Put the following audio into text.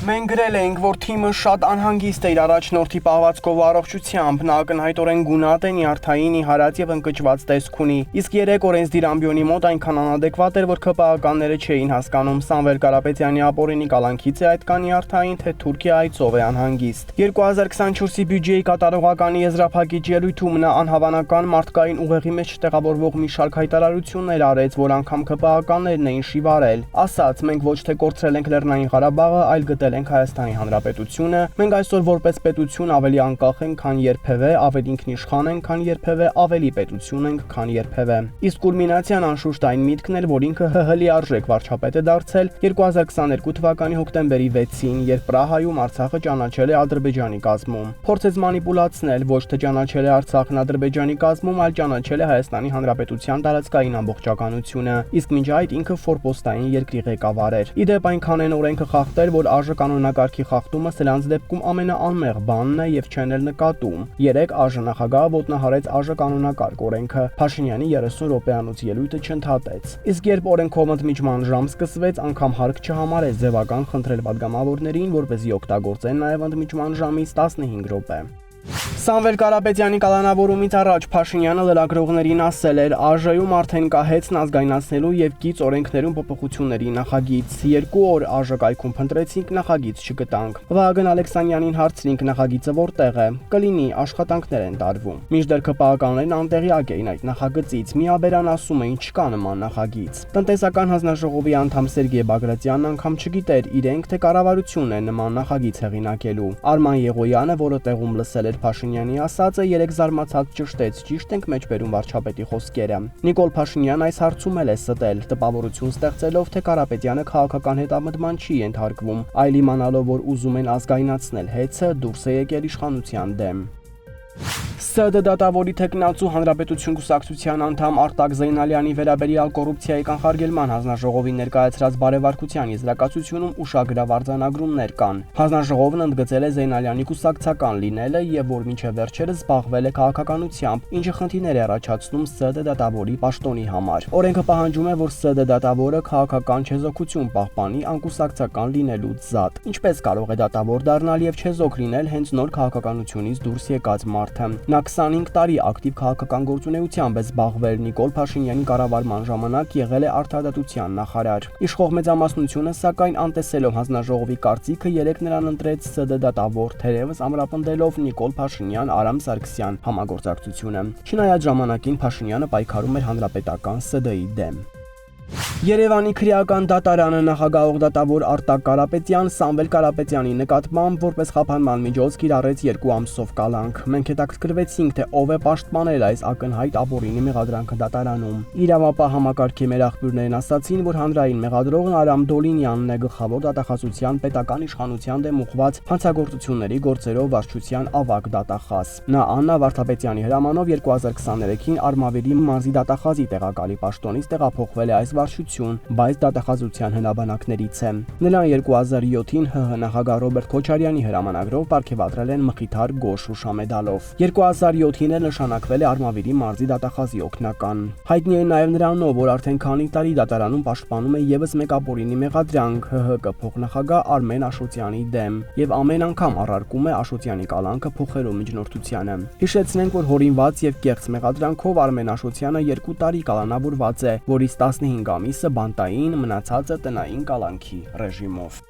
Մենք գրել էինք, որ թիմը շատ անհանգիստ է իր առաջնորդի պահվածքով ու առողջությամբ, նա ակնհայտորեն գունատ է, նյարդային, իհարած եւ ընկճված տեսք ունի։ Իսկ երեք օրենսդիր ամբիոնի մոտ այնքան անադեկվատ էր, որ ՔՊԱ-ականները չէին հասկանում Սամվել Կարապետյանի ապօրինի կալանքից է այդ կան նյարդային, թե Թուրքիա այցով է անհանգիստ։ 2024-ի բյուջեի կատարողականի եզրափակիչ ելույթում նա անհավանական մարդկային ուղեղի մեջ տեղավորվող մի շարք հայտարարություններ արեց, որ անգամ ՔՊԱ-ականներն էին շիվարել։ Ասաց, մենք ոչ թե կորցրել ենք Լեռնային Ղարաբաղը, այլ գտել ենք Հայաստանի Հանրապետությունը, մենք այսօր որպես պետություն ավելի անկախ ենք, քան երբևէ, ավելի ինքնիշխան ենք, քան երբևէ, ավելի պետություն ենք, քան երբևէ։ Իսկ կուլմինացիան անշուշտ այն միտքն էր, որ ինքը ՀՀ լիարժեք վարչապետ է դարձել 2022 թվականի հոկտեմբերի 6-ին, երբ Պրահայում Արցախը ճանաչել է Ադրբեջանի կազմում։ Փորձեց մանիպուլացնել, ոչ թե ճանաչել է Արցախն Ադրբեջանի կազմում, այլ ճանաչել է Հայաստանի Հանրապետության տարածքային ամբողջականությունը, իսկ մինչ այդ ինքը ֆորպոստային երկրի ղեկավար էր։ Իդեպ այնքան են օրենքը խախտել, որ ԱԺ կանոնակարգի խախտումը սրանց դեպքում ամենաանմեղ բանն է եւ չեն էլ նկատում։ Երեք ԱԺ նախագահը ոտնահարեց ԱԺ կանոնակարգ օրենքը, Փաշինյանի 30 րոպեանոց ելույթը չընդհատեց։ Իսկ երբ օրենքով ընդմիջման ժամ սկսվեց, անգամ հարկ չհամարեց ձևական խնդրել պատգամավորներին, որպեսզի օգտագործեն նաեւ ընդմիջման ժամից 15 րոպե։ Սամվել Կարապետյանի կալանավորումից առաջ Փաշինյանը լրագրողներին ասել էր, ԱԺ-ում արդեն կա հեծն ազգայնացնելու եւ կից օրենքներում փոփոխությունների նախագիծ։ 2 օր ԱԺ կայքում փնտրեցինք, նախագիծ չգտանք։ Վահագն Ալեքսանյանին հարցրինք, նախագիծը որտեղ է։ Կլինի, աշխատանքներ են տարվում։ Մինչդեռ ԿՊԱ-ականներն անտեղյակ էին այդ նախագծից։ Միաբերան ասում էին, չկա նման նախագիծ։ Տնտեսական հանձնաժողովի անդամ Սերգեյ Բագրատյանն անգամ չգիտեր իրենք, թե կառավարությունն է նման նախագիծ հեղինակելու։ Արման Եղոյանը, որը տեղում լսել էր Փաշինյանի ասածը, երեք զարմացած ճշտեց, ճիշտ ենք մեջբերում վարչապետի խոսքերը։ Նիկոլ Փաշինյանն այս հարցում էլ է ստել, տպավորություն ստեղծելով, թե Կարապետյանը քաղաքական հետամտման չի ենթարկվում, այլ իմանալով, որ ուզում են ազգայնացնել հեծը, դուրս է եկել իշխանության դեմ։ ՍԴ դատավորի թեկնածու Հանրապետություն կուսակցության անդամ Արտակ Զեյնալյանի վերաբերյալ կոռուպցիայի կանխարգելման հանձնաժողովի ներկայացրած բարեվարկության եզրակացությունում ուշագրավ արձանագրումներ կան։ Հանձնաժողովն ընդգծել է Զեյնալյանի կուսակցական լինելը եւ որ մինչեւ վերջերս զբաղվել է քաղաքականությամբ, ինչը խնդիրներ է առաջացնում ՍԴ դատավորի պաշտոնի համար։ Օրենքը պահանջում է, որ ՍԴ դատավորը քաղաքական չեզոքություն պահպանի անկուսակցական լինելուց զատ։ Ինչպես կարող է դատավոր դառնալ եւ չեզոք լինել հենց նոր քաղաքականությունից դուրս եկած մարդը։ Նա 25 տարի ակտիվ քաղաքական գործունեությամբ է զբաղվել, Նիկոլ Փաշինյանի կառավարման ժամանակ եղել է արդարադատության նախարար։ Իշխող մեծամասնությունը, սակայն անտեսելով հանձնաժողովի կարծիքը, երեք նրան ընտրեց ՍԴ դատավոր, թերևս ամրապնդելով Նիկոլ Փաշինյան-Արամ Սարգսյան համագործակցությունը։ Չնայած ժամանակին Փաշինյանը պայքարում էր հանրապետական ՍԴ-ի դեմ։ Երևանի քրեական դատարանը նախագահող դատավոր Արտակ Կարապետյան Սամվել Կարապետյանի նկատմամբ որպես խափանման միջոց կիրառեց 2 ամսով կալանք։ Մենք հետաքրքրվեցինք, թե ով է պաշտպանել այս ակնհայտ ապօրինի մեղադրանքը դատարանում։ Իրավապահ համակարգի մեր աղբյուրներն ասացին, որ հանրային մեղադրողն Արամ Դոլինյանն է, գլխավոր դատախազության պետական իշխանության դեմ ուղղված հանցագործությունների գործերով վարչության ավագ դատախազ։ Նա Աննա Վարդապետյանի հրամանով 2023-ին Արմավիրի մարզի դատախազի տեղակալի պաշտոնից տեղափոխվել է այս վարչություն, բայց դատախազության հնաբանակներից է։ Նրան 2007-ին ՀՀ նախագահ Ռոբերտ Քոչարյանի հրամանագրով պարգևատրել են Մխիթար Գոշ շուշամեդալով։ 2007-ին էլ նշանակվել է Արմավիրի մարզի դատախազի օգնական։ Հայտնի է նաև նրանով, որ արդեն քանի տարի դատարանում պաշտպանում է եւս մեկ ապօրինի մեղադրանք ՀՀԿ փոխնախագահ Արմեն Աշոտյանի դեմ եւ ամեն անգամ առարկում է Աշոտյանի կալանքը փոխելու միջնորդությանը։ Հիշեցնենք, որ հորինված եւ կեղծ մեղադրանքով Արմեն Աշոտյանը 2 տարի կալանավորված է, որից 15 ամիսը բանտային, մնացածը տնային կալանքի ռեժիմով։